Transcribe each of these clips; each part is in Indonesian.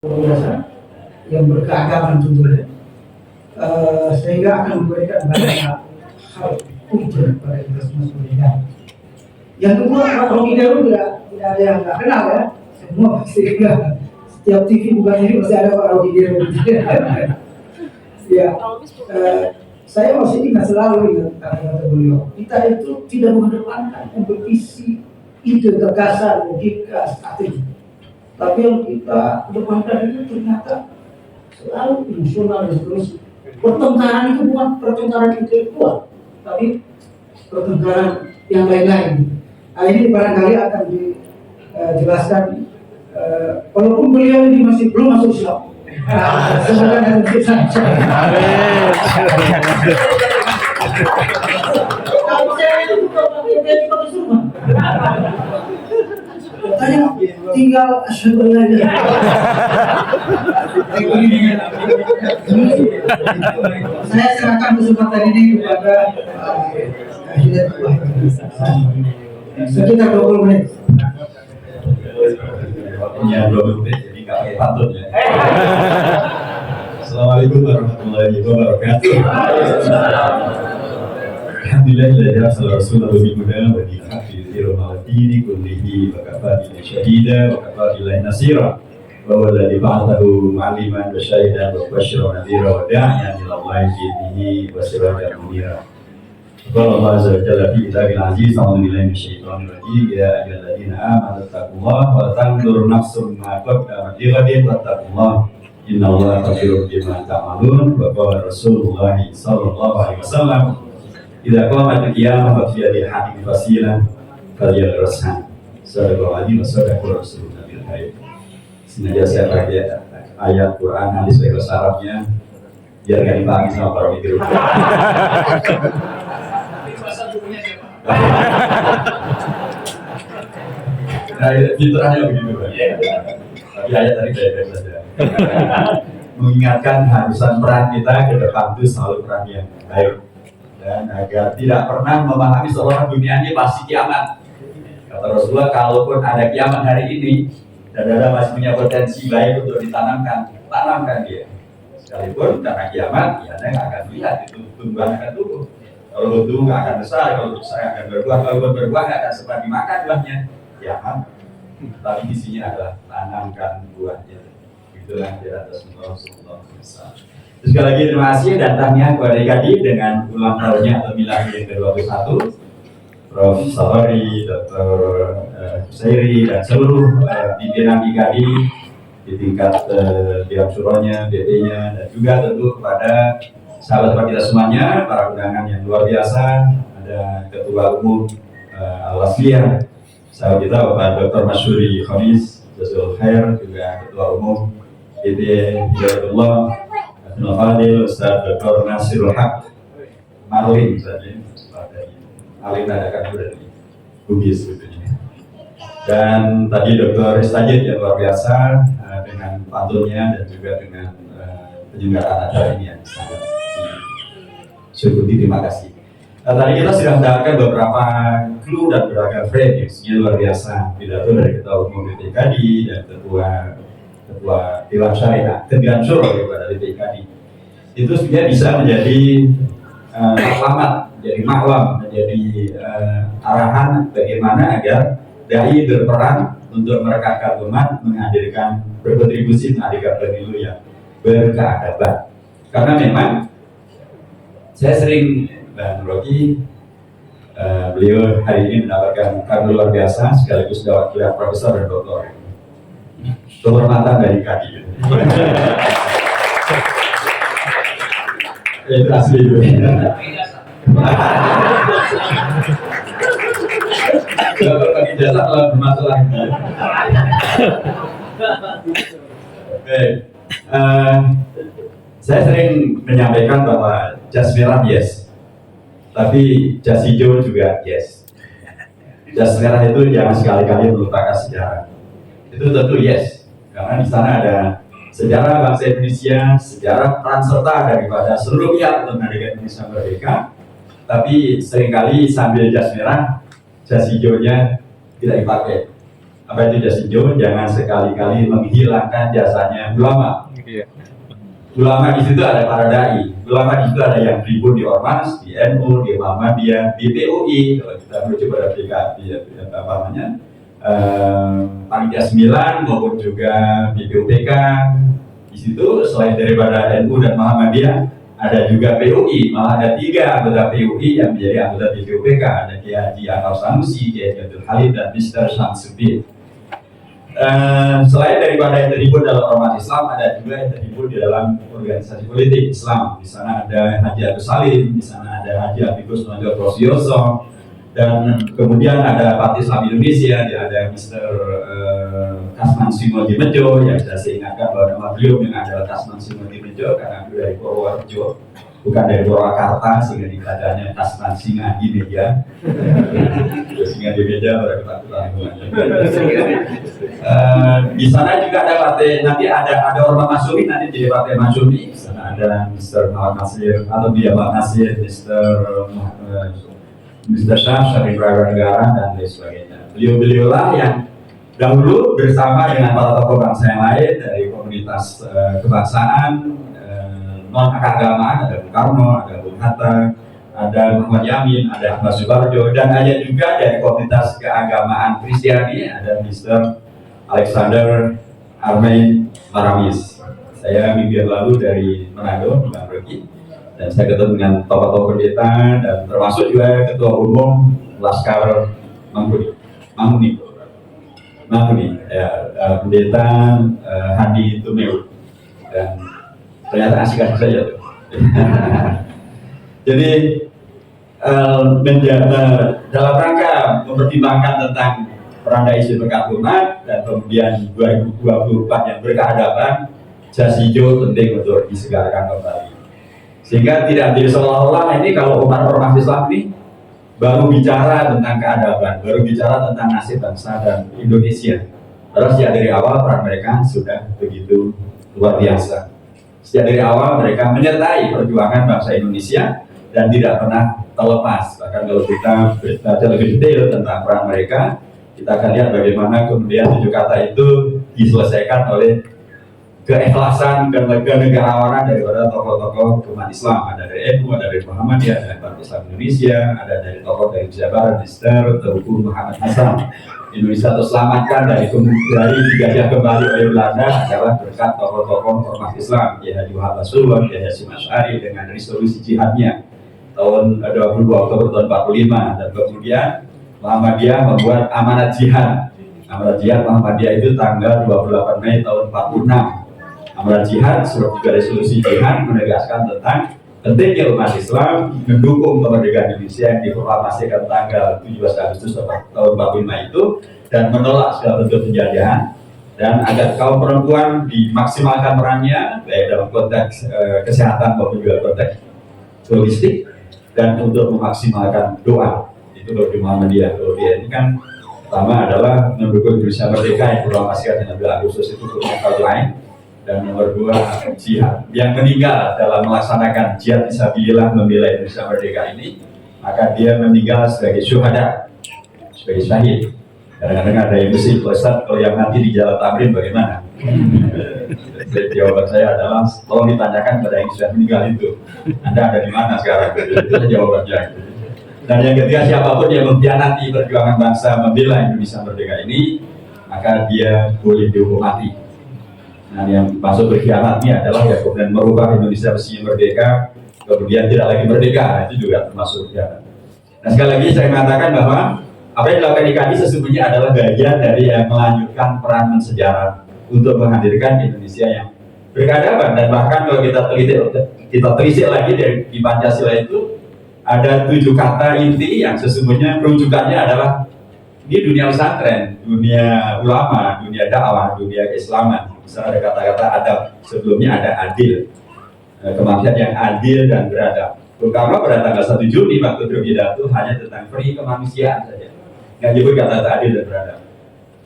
biasa yang berkeagamaan tentunya, sehingga akan memberikan banyak hal ujian pada kita semua sebenarnya. Yang kedua, Pak Rocky Gerung tidak ada yang nggak kenal ya, semua pasti kenal. Setiap TV bukan ini pasti ada Pak Rocky Gerung. Ya, saya masih ingat selalu ingat kata-kata beliau. Kita itu tidak mengedepankan kompetisi, ide, gagasan, logika, strategi. Tapi yang kita kedepankan itu ternyata selalu emosional dan seterusnya. Pertengkaran itu bukan pertengkaran intelektual, tapi pertengkaran yang lain-lain. Nah, ini barangkali akan dijelaskan. Walaupun beliau ini masih belum masuk Islam. Semoga yang masuk saja. Katanya tinggal asyhadu an la ilaha illallah. Saya serahkan kesempatan ini kepada Hidayatullah. Sekitar 20 menit. Waktunya 20 menit, jadi nggak pakai pantun ya. Assalamualaikum warahmatullahi wabarakatuh. Alhamdulillah, Rasulullah lebih muda bagi kafir Romadini kullihi wa kafadillahi syahida wa kafadillahi nasira wa walladhi ba'dahu ma'aliman wa syahidan wa basyira nadhira wa da'iyan ila Allahi bi'idnihi wa sirajan munira. Qala Allah azza wa jalla fi kitabil aziz, a'udzu billahi minasyaitonir rajim, ya ayyuhalladzina amanu taqullaha wa tanzur nafsum ma qaddamat lighadin wattaqullaha innallaha khabirun bima ta'malun. Wa qala Rasulullah sallallahu alaihi wasallam, idza qamatil qiyamah fa fi yadil hakim fasilan falyarashan. Sadaqallahu alaihi wasallam Rasulullah bil khair. Sengaja saya pakai ayat Quran hadis bahasa Arabnya biar gak dipahami sama para mikir. Nah, fitrahnya begitu kan. Tapi ayat tadi baik-baik saja. Mengingatkan harusan peran kita ke depan itu selalu peran yang baik, dan agar tidak pernah memahami seolah dunia ini pasti kiamat. Kata Rasulullah, kalaupun ada kiamat hari ini dan ada masih punya potensi baik untuk ditanamkan, tanamkan dia. Sekalipun karena kiamat, ya Anda nggak akan lihat itu tumbuhan akan tumbuh. Kalau tumbuh nggak akan besar, kalau besar akan berbuah, kalau berbuah nggak akan sempat dimakan buahnya. Kiamat, tapi isinya adalah tanamkan buahnya. Itulah di atas Rasulullah. Terus sekali lagi terima kasih dan tahniah kepada Ikadi dengan ulang tahunnya atau milad yang ke-21. Prof. Sawari, Dr. Husairi dan seluruh pimpinan Ikadi di tingkat Diam Suronya, BP-nya, dan juga tentu kepada sahabat-sahabat kita semuanya, para undangan yang luar biasa. Ada Ketua Umum Al-Wasliyah, sahabat kita Bapak Dr. Masyuri Khamis, Jazul Khair, juga Ketua Umum BP Hidayatullah, Abdul Fadil, Ustaz Dr. Nasirul Haq, Marlin saja, Marlin adakan dari Bugis sebetulnya. Dan tadi Dr. Istajid yang luar biasa dengan pantunnya dan juga dengan penyelenggaraan acara ini yang sangat syukuri, terima kasih. Tadi kita sudah mendapatkan beberapa clue dan beberapa frame yang luar biasa, pidato dari Ketua Umum BPKD dan Ketua Dewan Syariah, Dewan Syuro kepada BPKD. Itu sebenarnya bisa menjadi maklamat, menjadi maklam, menjadi arahan bagaimana agar dai berperan untuk merekatkan umat, menghadirkan, berkontribusi menghadirkan pemilu yang berkeadaban. Karena memang saya sering, Bang Rocky, beliau hari ini mendapatkan kartu luar biasa sekaligus dapat gelar profesor dan doktor. Kehormatan dari Kadi. Itu asli itu. Kalau bagi jasa telah bermasalah. Baik. Saya sering menyampaikan bahwa jas merah yes, tapi jas hijau juga yes. Jas merah itu jangan sekali-kali melupakan sejarah. Itu tentu yes, karena di sana ada sejarah bangsa Indonesia, sejarah peran serta daripada seluruh pihak untuk menjadikan Indonesia merdeka. Tapi seringkali sambil jas merah, jas hijaunya tidak dipakai. apa itu jas hijau? Jangan sekali-kali menghilangkan jasanya ulama. Ulama di situ ada para dai, ulama di situ ada yang tribun di Ormas, di NU, di Muhammadiyah, di PUI. Kalau kita merujuk pada PKB, apa namanya, Panitia 9 maupun juga di PUPK. Di situ selain daripada NU dan Muhammadiyah, ada juga PUI, malah ada 3 anggota PUI yang menjadi anggota di PUPK. Ada Kiai Haji Anwar Sanusi, Kiai Abdul Halid, dan Mr. Syamsuddin. Selain daripada yang terhibur dalam ormas Islam, ada juga yang terhibur di dalam organisasi politik Islam. Di sana ada Haji Agus Salim, di sana ada Haji Abikus Nojo Prosioso, dan kemudian ada Partai Islam Indonesia, ada Mr. Kasman Simoji Mejo, yang saya ingatkan bahwa nama beliau yang adalah Kasman Simoji Mejo karena beliau dari Purworejo, bukan dari Purwakarta, sehingga dikatakannya Kasman Singa di meja. Singa di meja pada ketakutan. Di sana juga ada partai, nanti ada ormas Masyumi, nanti jadi partai Masyumi. Di sana ada Mr. Muhammad Nasir atau dia Pak Nasir, Mr. Syaf, Syarif Negara, dan lain sebagainya. Beliau-beliaulah yang dahulu bersama dengan para tokoh bangsa yang lain dari komunitas kebangsaan, non keagamaan, ada Bung Karno, ada Bung Hatta, ada Muhammad Yamin, ada Ahmad Subarjo, dan ada juga dari komunitas keagamaan Kristiani, ada Mr. Alexander Armain Maramis. Saya minggu yang lalu dari Manado, Bang Rocky, dan saya ketemu dengan tokoh-tokoh pendeta dan termasuk juga Ketua Umum Laskar Manguni, ya, pendeta Hadi Tumeu, dan ternyata asik-asik saja tuh. Jadi menjaga dalam rangka mempertimbangkan tentang peran dai berkat umat, dan kemudian 2024 yang berkehadapan, jas hijau penting untuk disegarkan kembali, sehingga tidak jadi seolah-olah ini kalau umat ormas Islam ini baru bicara tentang keadaban, baru bicara tentang nasib bangsa dan Indonesia. Padahal sejak dari awal peran mereka sudah begitu luar biasa. Sejak dari awal mereka menyertai perjuangan bangsa Indonesia dan tidak pernah terlepas. Bahkan kalau kita baca lebih detail tentang peran mereka, kita akan lihat bagaimana kemudian 7 kata itu diselesaikan oleh keikhlasan dan kenegarawanan daripada tokoh-tokoh umat Islam. Ada dari NU, ada dari Muhammadiyah, ada dari Partai Islam Indonesia, ada dari tokoh dari Jawa Barat, Mr. Teuku Muhammad Hasan. Indonesia terselamatkan dari dijajah kembali oleh Belanda adalah berkat tokoh-tokoh ormas Islam, Kiai Haji Wahab Rasulullah, Kiai Hasyim Asy'ari dengan resolusi jihadnya tahun 22 Oktober tahun 45, dan kemudian Muhammadiyah membuat amanat jihad. Amanat jihad Muhammadiyah itu tanggal 28 Mei tahun 46. Amanat jihad surat juga resolusi jihad menegaskan tentang pentingnya umat Islam mendukung kemerdekaan Indonesia yang diproklamasikan tanggal 17 Agustus tahun 45 itu, dan menolak segala bentuk penjajahan, dan agar kaum perempuan dimaksimalkan perannya baik dalam konteks kesehatan maupun juga konteks logistik, dan untuk memaksimalkan doa. Itu bagi Muhammadiyah. Kalau dia ini kan pertama adalah mendukung Indonesia merdeka yang diproklamasikan 16 Agustus itu punya kalau lain. Dan nomor 2 jihad yang meninggal dalam melaksanakan jihad fisabilillah membela Indonesia merdeka ini, maka dia meninggal sebagai syuhada, sebagai syahid. Kadang-kadang ada yang mesti Ustaz, kalau yang nanti di Jalan Tamrin bagaimana? Jawaban saya adalah tolong ditanyakan pada yang sudah meninggal itu, Anda ada di mana sekarang? Itu jawabannya. Dan yang ketiga, siapapun yang mengkhianati perjuangan bangsa membela Indonesia merdeka ini, maka dia boleh dihukum mati. Nah, yang masuk berkhianat ini adalah ya kemudian merubah Indonesia mestinya merdeka, kemudian tidak lagi merdeka, nah, itu juga termasuk berkhianat. Nah, sekali lagi saya mengatakan bahwa apa yang dilakukan IKAI sesungguhnya adalah bagian dari yang melanjutkan peran sejarah untuk menghadirkan Indonesia yang berkeadaban. Dan bahkan kalau kita telisik lagi di Pancasila itu ada 7 kata inti yang sesungguhnya rujukannya adalah di dunia pesantren, dunia ulama, dunia dakwah, dunia keislaman. Misalnya ada kata-kata adab, sebelumnya ada adil, kemanusiaan yang adil dan beradab. Bung Karno pada tanggal 1 Juni waktu berpidato hanya tentang peri kemanusiaan saja, nggak nyebut kata-kata adil dan beradab.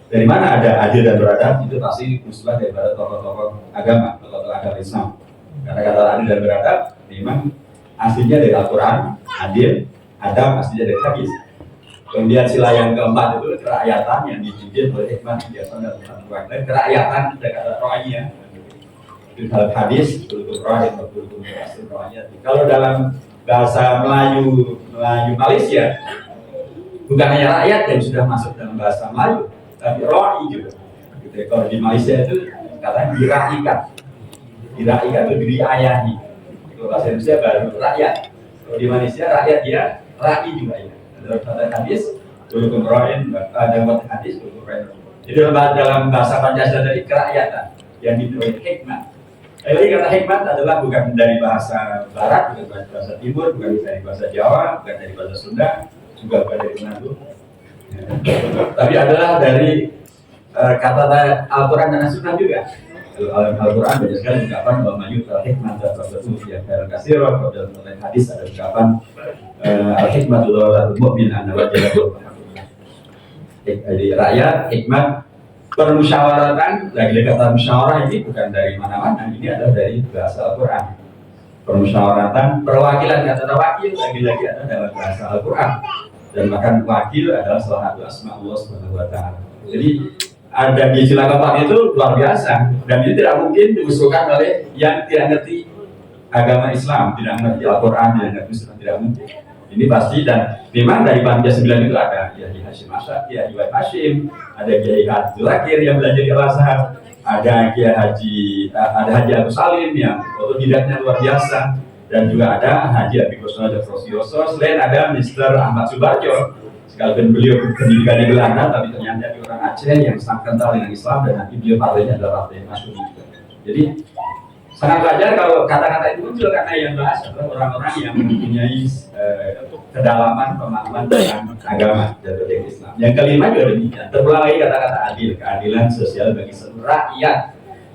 Dari mana ada adil dan beradab? Itu pasti usulan daripada tokoh-tokoh agama, tokoh-tokoh agama Islam. Karena kata adil dan beradab memang aslinya dari Al-Quran, adil, adab aslinya dari hadis. Kemudian sila yang keempat itu kerakyatan yang dipimpin oleh hikmah biasa dan Tuhan. Dan kerakyatan ada kata rohnya. Itu dalam hadis kultur roh atau kultur rohnya. Kalau dalam bahasa Melayu Malaysia bukan hanya rakyat yang sudah masuk dalam bahasa Melayu, tapi roi juga. Gitu. Kalau di Malaysia itu katanya diraikan itu diayahi. Kalau bahasa Indonesia baru rakyat. Kalau di Malaysia rakyat dia rai juga ya. Dalam kata hadis kultur rohin dan hadis kultur rohin. Jadi dalam bahasa Pancasila tadi kerakyatan yang diberi hikmah. Jadi kata hikmat adalah bukan dari bahasa Barat, bukan dari bahasa Timur, bukan dari bahasa Jawa, bukan dari bahasa Sunda, juga bukan dari Manado. Tapi adalah dari kata Al-Quran dan As-Sunnah juga. Al-Quran banyak sekali ungkapan bahwa yu'tal hikmah dan rasul yang khairan katsira. Dalam hadis ada ungkapan al-hikmatu lawlatul mu'min anna wajhahu. Jadi rakyat hikmat permusyawaratan, lagi-lagi kata musyawarah ini bukan dari mana-mana, ini adalah dari bahasa Al-Quran. Permusyawaratan, perwakilan kata wakil lagi-lagi ada dalam bahasa Al-Quran. Dan bahkan wakil adalah salah satu asma Allah Subhanahu wa Ta'ala. Jadi ada di sila keempat itu luar biasa, dan ini tidak mungkin diusulkan oleh yang tidak ngerti agama Islam, tidak ngerti Al-Quran, tidak ngerti Islam, tidak mungkin. Ini pasti, dan memang dari panitia 9 itu ada Kiai Hashim Asyad, Kiai Iwan Hashim, ada Kiai Abdul Akir yang belajar di Al-Azhar, ada Kiai Haji Abu Salim yang otodidaknya luar biasa, dan juga ada Haji Abi Kusno Frosyoso. Selain ada Mr. Ahmad Subarjo, sekalipun beliau pendidikannya Belanda, tapi ternyata dia orang Aceh yang sangat kental dengan Islam, dan nanti beliau partainya adalah partai Masyumi juga. Jadi sangat wajar kalau kata-kata itu muncul karena yang bahas adalah orang-orang yang mempunyai kedalaman pemahaman tentang agama dan budaya Islam. Yang kelima juga demikian. Terulang lagi kata-kata adil, keadilan sosial bagi seluruh rakyat.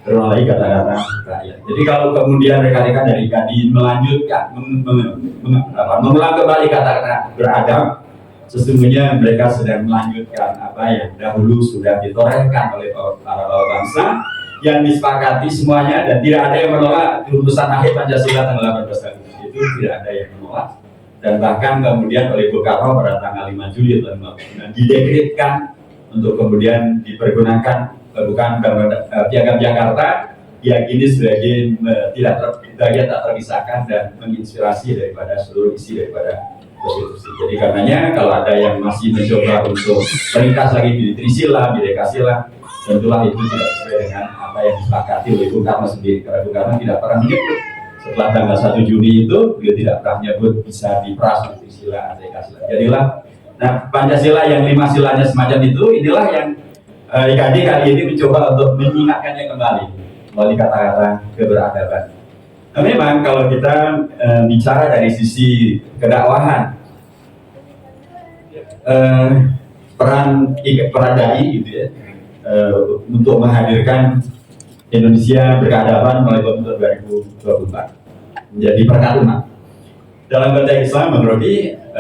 Terulang lagi kata-kata rakyat. Jadi kalau kemudian rekan-rekan dari Kadin melanjutkan, mengulang kembali kata-kata beradab, sesungguhnya mereka sedang melanjutkan apa yang dahulu sudah ditorehkan oleh para bangsa, yang disepakati semuanya, dan tidak ada yang menolak keputusan akhir Pancasila tanggal 18 Agustus itu, tidak ada yang menolak. Dan bahkan kemudian oleh Bung Karno pada tanggal 5 Juli tahun 1959 didekretkan untuk kemudian dipergunakan Piagam Jakarta diyakini sebagai bagian tak terpisahkan dan menginspirasi daripada seluruh isi daripada konstitusi. Jadi karenanya kalau ada yang masih mencoba untuk meringkas lagi di Trisila, Bhinneka Sila, tentulah itu tidak sesuai dengan apa yang disepakati oleh Bung Karno sendiri. Karena Bung Karno tidak pernah menyebut setelah tanggal 1 Juni itu, beliau tidak pernah menyebut bisa diperas Trisila, Bhinneka Sila. Jadilah, nah Pancasila yang 5 silanya semacam itu, inilah yang IKD kali ini mencoba untuk mengingatkannya kembali melalui kata-kata keberadaban. Nah, memang kalau kita bicara dari sisi kedakwahan, peran dai gitu ya, untuk menghadirkan Indonesia berkeadaban mulai tahun 2024 menjadi perkat umat. Dalam konteks Islam menurut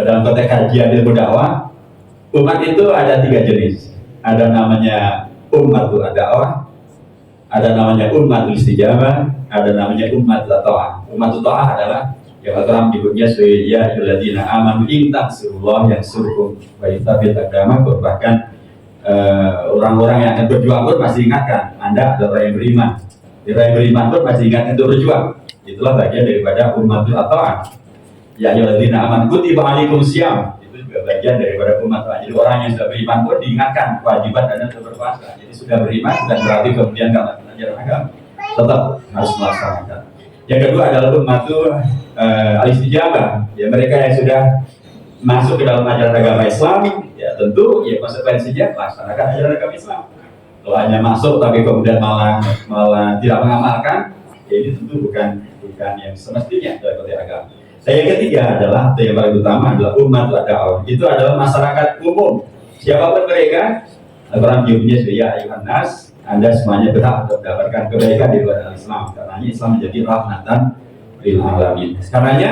dalam konteks kajian ilmu dakwah, umat itu ada 3 jenis. Ada namanya ummatul dakwah, ada namanya ummatul istijabah, ada namanya ummatul ta'ah. Ummatul ta'ah adalah yang Al-Quran menyebutnya sebagai ya ayyuhalladzina amanu in tansurullah yansurkum wa in tabi'at agamakum. Bahkan orang-orang yang akan berjuang pun masih ingatkan Anda adalah orang yang beriman. Orang yang beriman pun masih ingatkan untuk berjuang. Itulah bagian daripada ummatul ta'ah. Ya ayyuhalladzina amanu kutiba alaikumus syiyam. Itu juga bagian daripada ummatul ta'ah. Jadi orang yang sudah beriman pun diingatkan kewajiban Anda untuk berpuasa. Jadi sudah beriman bukan berarti kemudian kalau ajaran agama, tetap harus melaksanakan. Yang kedua adalah ummatul al-istijabah. Ya, mereka yang sudah masuk ke dalam ajaran agama Islam, ya tentu ya konsekuensinya melaksanakan ajaran agama Islam. Kalau hanya masuk tapi kemudian malah tidak mengamalkan, ya ini tentu bukan yang semestinya dalam konteks agama. Dan yang ketiga adalah, atau yang paling utama adalah ummatul dakwah. Itu adalah masyarakat umum. Siapapun mereka, Al-Quran menyebutnya sebagai ayuhan nas, Anda semuanya berhak untuk mendapatkan kebaikan di luar Islam. Karena Islam menjadi rahmatan lil alamin. Karenanya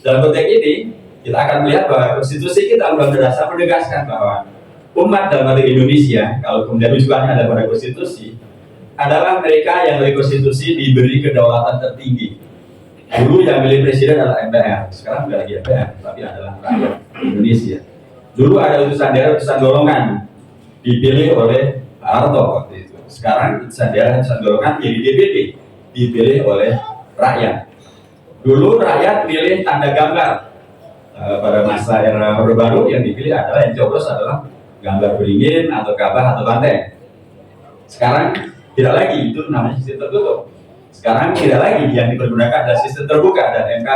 dalam konteks ini kita akan melihat bahwa konstitusi kita Undang-Undang Dasar menegaskan bahwa umat dalam konteks Indonesia, kalau kemudian rujukannya ada pada konstitusi, adalah mereka yang dari konstitusi diberi kedaulatan tertinggi. Dulu yang milih presiden adalah MPR, sekarang bukan lagi MPR, tapi adalah rakyat Indonesia. Dulu ada utusan daerah, utusan golongan dipilih oleh Pak Harto waktu itu. Sekarang utusan daerah, utusan golongan jadi DPD dipilih oleh rakyat. Dulu rakyat pilih tanda gambar. Pada masa era Orde Baru yang dipilih adalah yang coblos adalah gambar beringin atau Ka'bah atau banteng. Sekarang tidak lagi, itu namanya sistem tertutup. Sekarang tidak lagi yang dipergunakan adalah sistem terbuka, dan MK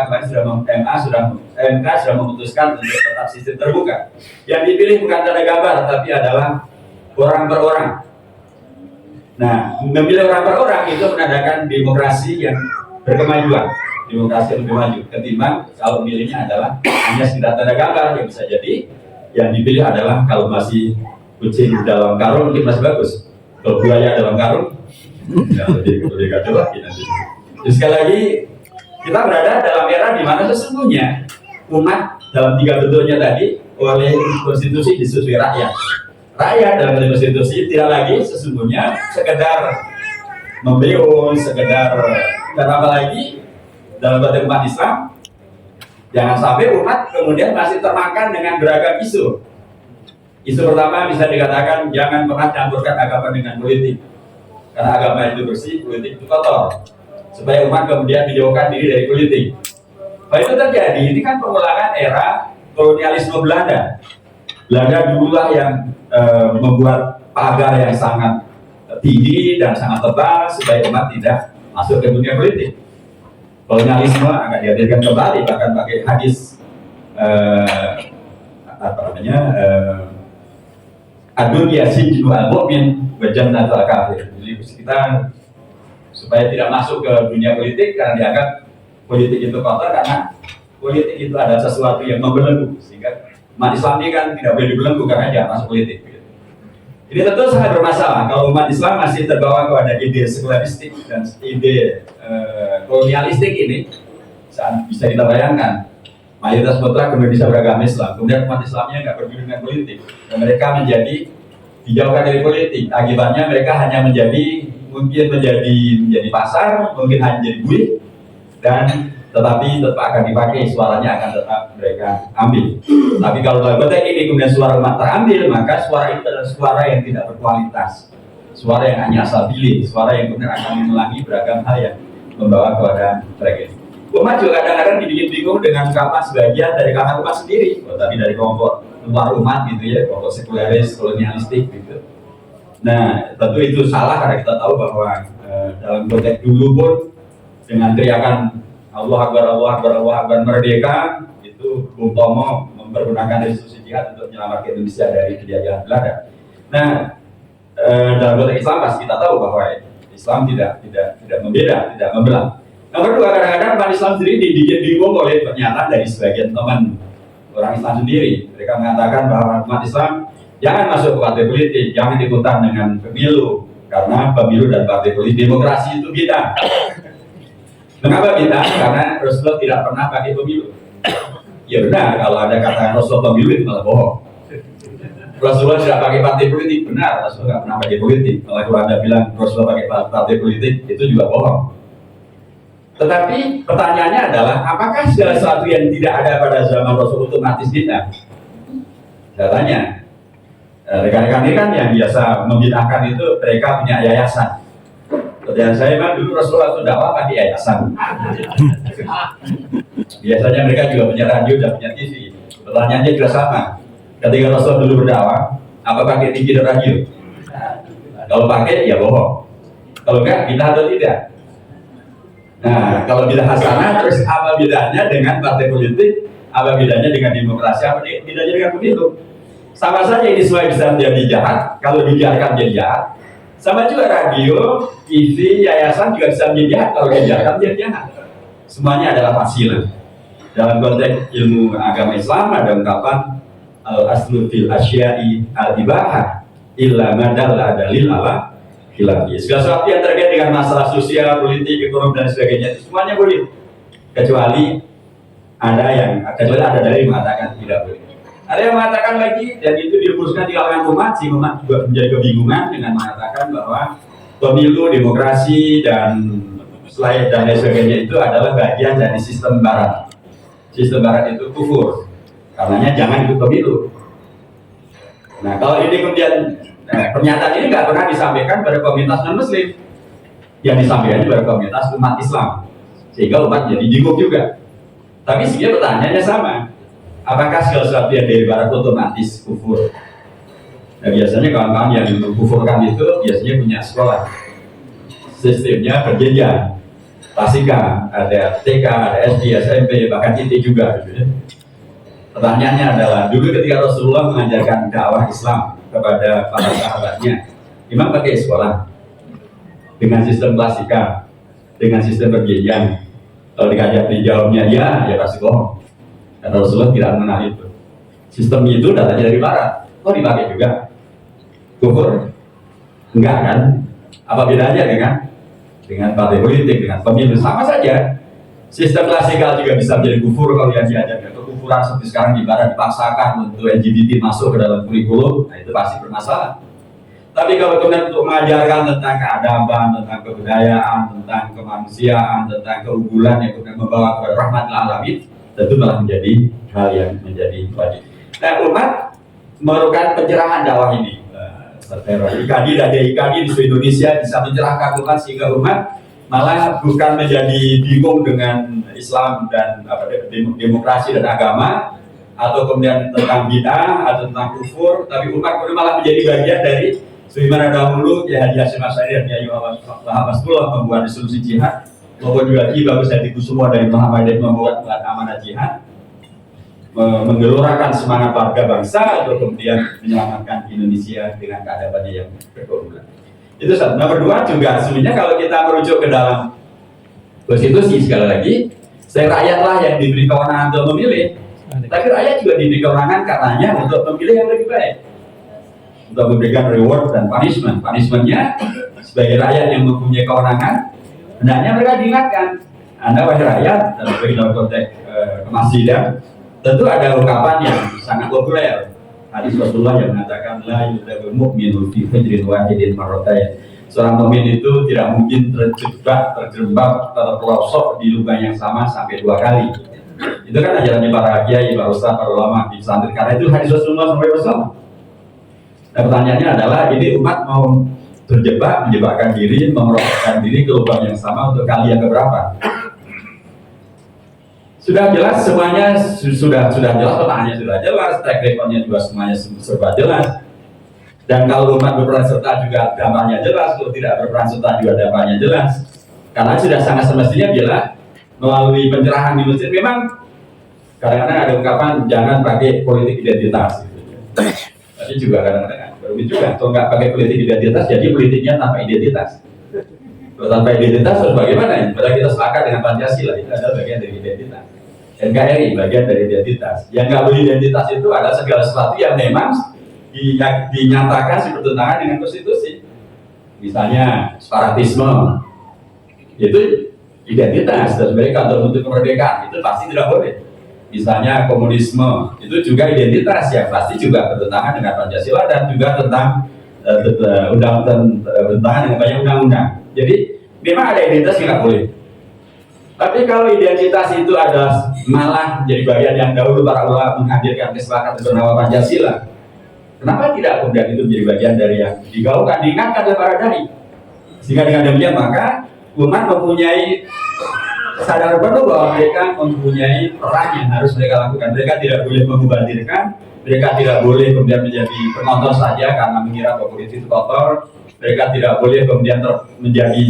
sudah memutuskan untuk tetap sistem terbuka. Yang dipilih bukan tanda gambar, tapi adalah orang per orang. Nah, memilih orang per orang itu menandakan demokrasi yang berkemajuan, demokrasi yang lebih maju ketimbang kalau milihnya adalah hanya sekedar tanda gambar. Yang bisa jadi yang dipilih adalah kalau masih kucing dalam karung mungkin masih bagus, kalau buaya dalam karung ya lebih kacau lagi nanti. Jadi sekali lagi kita berada dalam era di mana sesungguhnya umat dalam tiga bentuknya tadi oleh konstitusi disetujui rakyat. Rakyat dalam konstitusi tidak lagi sesungguhnya sekedar membeo, sekedar, dan apalagi dalam konteks umat Islam jangan sampai umat kemudian masih termakan dengan beragam isu. Isu pertama bisa dikatakan jangan pernah campurkan agama dengan politik, karena agama itu bersih, politik itu kotor, supaya umat kemudian menjauhkan diri dari politik. Kalau itu terjadi, ini kan pengulangan era kolonialisme Belanda. Belanda dululah yang membuat pagar yang sangat tinggi dan sangat tebal supaya umat tidak masuk ke dunia politik. Kolonialisme akan dihadirkan kembali, bahkan pakai hadis adunya sijnu al-mu'min wa jannatul kafir. Jadi kita supaya tidak masuk ke dunia politik karena dianggap politik itu kotor, karena politik itu ada sesuatu yang membelenggu, sehingga umat Islam ini kan tidak boleh dibelenggu karena jangan masuk politik. Ini tentu sangat bermasalah kalau umat Islam masih terbawa kepada ide sekularistik dan ide kolonialistik ini. Bisa kita bayangkan mayoritas mutlak Indonesia beragama Islam, kemudian umat Islamnya nggak peduli dengan politik, dan mereka menjadi dijauhkan dari politik. Akibatnya mereka hanya mungkin menjadi pasar, mungkin hanya jadi buih, dan tetapi tetap akan dipakai, suaranya akan tetap mereka ambil. Tapi kalau dalam konteks ini kemudian suara umat terambil, maka suara itu adalah suara yang tidak berkualitas, suara yang hanya asal pilih, suara yang kemudian akan mengulangi beragam hal yang membawa kepada mereka. Umat juga kadang-kadang dibikin bingung dengan ungkapan sebagian dari kalangan umat sendiri, tapi dari kelompok luar umat gitu ya, kelompok sekuleris, kolonialistik gitu. Nah, tentu itu salah karena kita tahu bahwa dalam konteks dulu pun dengan teriakan Allah Akbar, Allah Akbar, Allah Akbar merdeka, itu Bung Tomo mempergunakan institusi jihad untuk menyelamatkan Indonesia dari penjajahan Belanda. Nah, dalam konteks Islam pasti kita tahu bahwa Islam tidak membeda, tidak membelah. Nomor dua, kadang-kadang umat Islam sendiri dibikin bingung oleh pernyataan dari sebagian teman orang Islam sendiri. Mereka mengatakan bahwa umat Islam jangan masuk ke partai politik, jangan ikutan dengan pemilu, karena pemilu dan partai politik demokrasi itu beda. Mengapa beda? Karena Rasulullah tidak pernah pakai pemilu. Ya benar, kalau ada kata Rasulullah pemilu itu malah bohong. Rasulullah tidak pakai partai politik, benar, Rasulullah tidak pernah pakai politik. Kalau Anda bilang Rasulullah pakai partai politik, itu juga bohong. Tetapi pertanyaannya adalah, apakah segala sesuatu yang tidak ada pada zaman Rasul otomatis bid'ah? Saya tanya, rekan-rekan ini kan yang biasa membid'ahkan itu mereka punya yayasan. Pertanyaan saya memang dulu Rasulullah itu dakwah pakai yayasan. Biasanya mereka juga punya radio dan punya TV. Pertanyaannya juga sama. Ketika Rasulullah dulu berdakwah, apa pakai TV dan radio? Kalau pakai, ya bohong. Kalau enggak, bid'ah atau tidak? Nah, kalau bidah hasanah, terus apa bedanya dengan partai politik? Apa bedanya dengan demokrasi? Apa bedanya dengan pemilu? Sama saja ini semua bisa menjadi jahat kalau dibiarkan menjadi jahat. Sama juga radio, TV, yayasan juga bisa menjadi jahat kalau dibiarkan menjadi jahat. Semuanya adalah fasilah. Dalam konteks ilmu agama Islam ada ungkapan al-aslu fil asya'i al-ibahah illa madalla dalil ala khilafiyah. Segala sesuatu yang terkait dengan masalah sosial, politik, ekonomi dan sebagainya itu semuanya boleh, kecuali ada dari yang mengatakan tidak boleh. Ada yang mengatakan lagi, dan itu dirumuskan di kalangan umat, si umat juga menjadi kebingungan dengan mengatakan bahwa pemilu, demokrasi dan selain dan lain sebagainya itu adalah bagian dari sistem barat. Sistem barat itu kufur, karenanya jangan ikut pemilu. Nah kalau ini kemudian pernyataan ini nggak pernah disampaikan pada komunitas non Muslim, yang disampaikan pada komunitas umat Islam, sehingga umat jadi bingung juga. Tapi sebenarnya pertanyaannya sama, apakah segala sesuatu yang dari barat otomatis kufur? Nah biasanya kawan-kawan yang mengkufurkan itu biasanya punya sekolah, sistemnya berjenjang, klasika, ada TK, ada SD, SMP, bahkan IT juga gitu ya. Pertanyaannya adalah, dulu ketika Rasulullah mengajarkan dakwah Islam kepada para sahabatnya, memang pakai sekolah dengan sistem klasika, dengan sistem berjenjang. Kalau dikajak dijawabnya ya pasti bohong. Karena Rasulullah tidak mengenal itu. Sistem itu datanya dari barat. Kok dipakai juga? Kufur? Enggak kan? Apa bedanya dengan partai politik, dengan pemilu? Sama saja. Sistem klasikal juga bisa menjadi kufur kalau yang diajarkan. Kekufuran seperti sekarang di barat dipaksakan untuk LGBT masuk ke dalam kurikulum, nah itu pasti bermasalah. Tapi kalau kemudian untuk mengajarkan tentang keadaban, tentang kebudayaan, tentang kemanusiaan, tentang keunggulan yang kemudian membawa kepada rahmat alamin, tentu malah menjadi hal yang menjadi wajib. Nah, umat memerlukan pencerahan dakwah ini. IKADI dan DIKADI di seluruh Indonesia bisa mencerahkan umat sehingga umat malah bukan menjadi bingung dengan Islam dan demokrasi dan agama, atau kemudian tentang bid'ah atau tentang kufur, tapi umat kemudian malah menjadi bagian dari sebagaimana dahulu ya Haji Hasyim Asy'ari dan Kiai Muhammad membuat resolusi jihad, maupun juga Ki Bagus Hadi Kusumo dari Muhammadiyah membuat amanah jihad, menggelorakan semangat warga bangsa untuk kemudian menyelamatkan Indonesia dengan keadabannya yang berkeunggulan. Itu satu. Nomor dua juga sebenarnya kalau kita merujuk ke dalam konstitusi, sekali lagi, rakyatlah yang diberi kewenangan untuk memilih, tapi rakyat juga diberi kewenangan karenanya untuk memilih yang lebih baik, untuk memberikan reward dan punishment. Punishmentnya sebagai rakyat yang mempunyai kewenangan, hendaknya mereka diingatkan, Anda wahai rakyat, dan sebagai dalam konteks kemasjidan, tentu ada ungkapan yang sangat populer. Hadis Rasulullah yang mengatakan la yudabul mu'minu fi fajrin wahidin marratayn. Seorang mukmin itu tidak mungkin terjebak, terpelosok di lubang yang sama sampai 2 kali. Itu kan ajarannya para kiai, para ustaz, para ulama di pesantren. Karena itu hadis Rasulullah SAW. Nah pertanyaannya adalah, ini umat mau menjebakkan diri, memerosokkan diri ke lubang yang sama untuk kali yang keberapa? Sudah jelas semuanya, sudah jelas, pertanyaannya sudah jelas, track recordnya juga semuanya serba jelas. Dan kalau umat berperan serta juga dampaknya jelas, kalau tidak berperan serta juga dampaknya jelas. Karena sudah sangat semestinya bila melalui pencerahan di masjid, memang kadang-kadang ada ungkapan jangan pakai politik identitas. Tapi juga kadang-kadang berubah juga, kalau nggak pakai politik identitas, jadi politiknya tanpa identitas. Kalau tanpa identitas, terus bagaimana? Padahal kita sepakat dengan Pancasila, itu adalah bagian dari identitas. NKRI bagian dari identitas. Yang nggak beridentitas itu adalah segala sesuatu yang memang dinyatakan bertentangan dengan konstitusi. Misalnya separatisme, itu identitas dan sebagai kantor untuk kemerdekaan, itu pasti tidak boleh. Misalnya komunisme, itu juga identitas yang pasti juga bertentangan dengan Pancasila dan juga tentang bertentangan dengan banyak undang-undang. Jadi memang ada identitas yang nggak boleh. Tapi kalau identitas itu adalah malah menjadi bagian yang dahulu para ulama menghadirkan kesepakatan bernama Pancasila, kenapa tidak kemudian itu menjadi bagian dari yang digaungkan, diingatkan oleh para dai? Sehingga dengan demikian maka umat mempunyai kesadaran penuh bahwa mereka mempunyai peran yang harus mereka lakukan. Mereka tidak boleh membubarkan, mereka tidak boleh kemudian menjadi penonton saja karena mengira bahwa politik itu kotor. Mereka tidak boleh kemudian menjadi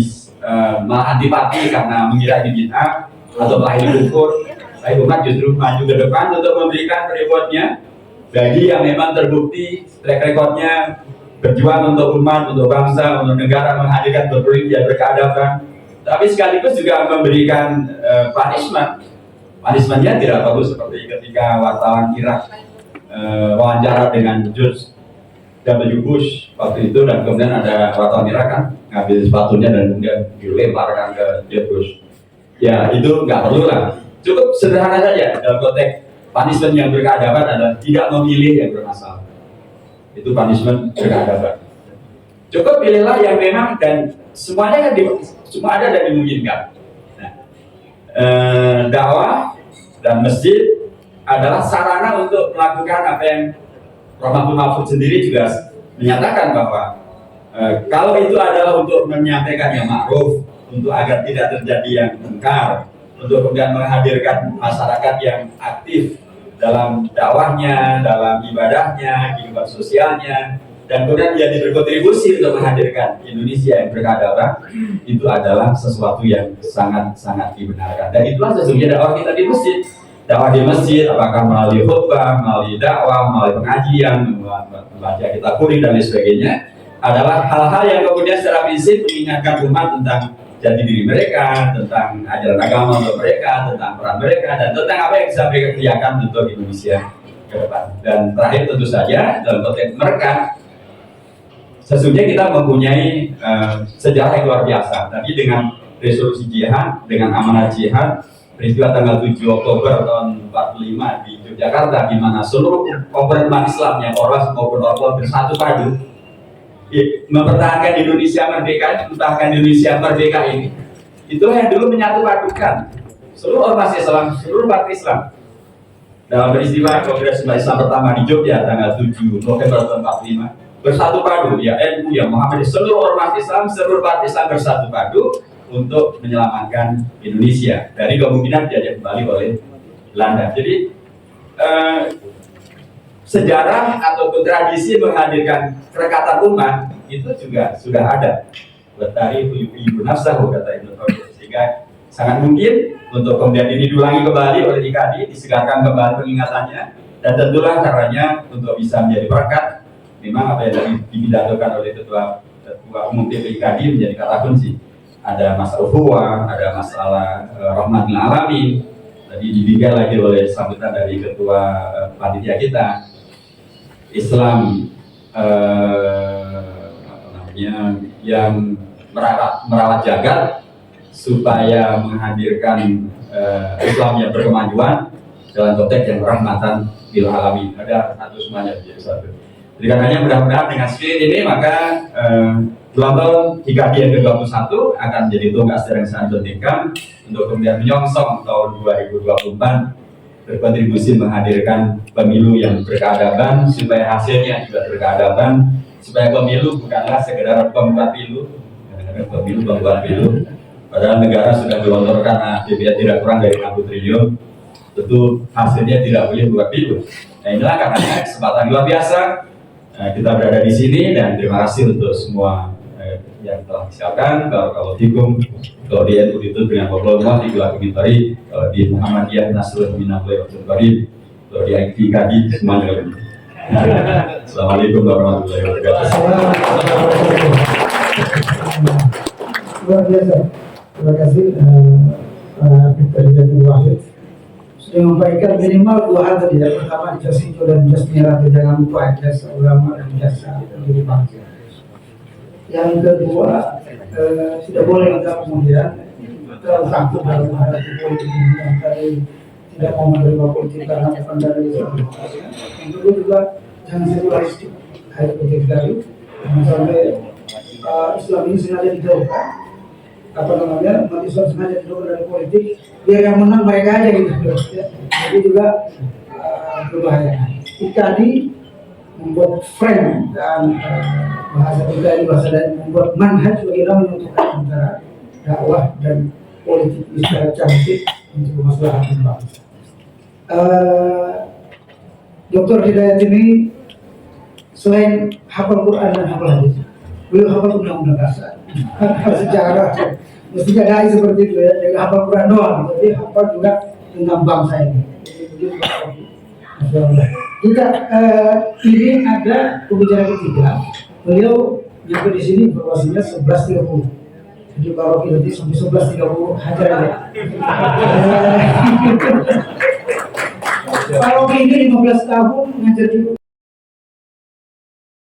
malah antipati karena mengira ini bid'ah atau malah ini kufur. Tapi umat justru maju ke depan untuk memberikan rewardnya bagi yang memang terbukti track recordnya berjuang untuk umat, untuk bangsa, untuk negara, menghadirkan berpolitik berkeadaban. Tapi sekaligus juga memberikan punishment. Punishmentnya tidak bagus seperti ketika wartawan Irak wawancara dengan George W. Bush waktu itu, dan kemudian ada wartawan Irak kan ngambil sepatunya dan kemudian dilemparkan ke George Bush. Ya itu nggak perlu lah, cukup sederhana saja dalam konteks punishment yang berkeadaban adalah tidak memilih yang bermasalah. Itu punishment berkeadaban. Cukup pilihlah yang memang dan semuanya kan semua ada dan dimungkinkan. Nah, dakwah dan masjid adalah sarana untuk melakukan apa yang Rahmatul Mahfud sendiri juga menyatakan bahwa kalau itu adalah untuk menyampaikan yang ma'ruf, untuk agar tidak terjadi yang mungkar, untuk kemudian menghadirkan masyarakat yang aktif dalam dakwahnya, dalam ibadahnya, kehidupan sosialnya, dan kemudian menjadi berkontribusi untuk menghadirkan Indonesia yang berkeadaban, itu adalah sesuatu yang sangat-sangat dibenarkan. Dan itulah sesungguhnya dakwah kita di masjid. Dakwah di masjid, apakah melalui khutbah, melalui dakwah, melalui pengajian, membaca kitab kuning dan lain sebagainya, adalah hal-hal yang kemudian secara prinsip mengingatkan umat tentang jati diri mereka, tentang ajaran agama untuk mereka, tentang peran mereka, dan tentang apa yang bisa mereka kerjakan untuk Indonesia ke depan. Dan terakhir tentu saja dalam konteks mereka, sesungguhnya kita mempunyai sejarah yang luar biasa. Tadi dengan resolusi jihad, dengan amanah jihad, peristiwa tanggal 7 Oktober tahun 45 di Yogyakarta, di mana seluruh komponen umat Islam yang ormas maupun ormas bersatu padu mempertahankan Indonesia merdeka, mempertahankan Indonesia merdeka ini. Itulah yang dulu menyatu padukan seluruh ormas Islam, seluruh umat Islam. Dalam peristiwa Kongres Umat Islam pertama di Jogja tanggal 7 November tahun 45, bersatu padu, ya NU, ya Muhammadiyah, seluruh ormas Islam, seluruh umat Islam bersatu padu untuk menyelamatkan Indonesia dari kemungkinan dijajah kembali oleh Belanda. Jadi sejarah ataupun tradisi menghadirkan kerekatan umat itu juga sudah ada. Betari ibu nafsahu, kata Ibnu Qayyim, sehingga sangat mungkin untuk kemudian ini diulangi kembali oleh IKADI, disegarkan kembali pengingatannya, dan tentulah caranya untuk bisa menjadi berkat. Memang apa yang tadi dipidatokan oleh ketua umum PP IKADI menjadi kata kunci. Ada masalah ukhuwah, ada masalah rahmatul alamin. Tadi dibimbing lagi oleh sambutan dari ketua panitia kita. Islam yang merawat jagat supaya menghadirkan Islam yang berkemajuan dalam konteks yang rahmatan lil alamin. Ada satu semuanya jadi satu. Jadi karenanya mudah-mudahan dengan spirit ini maka gelombang IKADI yang ke-21 akan menjadi tonggak yang sangat penting untuk kemudian menyongsong tahun 2024, berkontribusi menghadirkan pemilu yang berkeadaban supaya hasilnya juga berkeadaban, supaya pemilu bukanlah sekedar pembuat pilu, pembuat pilu. Padahal negara sudah gelontorkan APBN tidak kurang dari 60 triliun, tentu hasilnya tidak boleh buat pilu. Nah inilah karena kesempatan luar biasa kita berada di sini, dan terima kasih untuk semua yang telah disiapkan. Kalau dikum, kalau di NU itu dengan Bapak di Gula Kebitari, kalau di Muhammadiyah Nasrul Minabli Wakil, kalau di IKADI semuanya. Assalamualaikum warahmatullahi wabarakatuh. Luar biasa. Terima kasih Dr. Jadul Wahid sudah menyampaikan minimal dua hal tadi. Yang pertama jas hijau dan jas merah, jangan lupa jas ulama dan jas pendiri bangsa. Yang kedua, tidak boleh kita kemudian terlalu takut dalam menghadapi politik ini, yang tadi tidak mau menerima politik karena bukan dari Islam. Yang kedua juga jangan sekularistik hari politik tadi, jangan sampai Islam ini sengaja dijauhkan, umat Islam sengaja dijauhkan dari politik biar yang menang mereka aja gitu. Jadi juga berbahaya. IKADI membuat frame dan bahasa kita ini bahasa dan membuat manhaj bagaimana menentukan antara dakwah dan politik ini secara cantik untuk kemaslahatan bangsa. Dr. Hidayat ini selain hafal Quran dan hafal hadis, beliau hafal undang-undang dasar, hafal sejarah. Mestinya ada seperti itu ya, jadi hafal Quran doang, jadi hafal juga tentang bangsa ini. Kita ini ada pembicara ketiga, beliau nyampe di sini informasinya 11.30. Jadi Pak Rocky nanti sampai 11.30 hajar aja. Pak Rocky ini 15 tahun ngajar di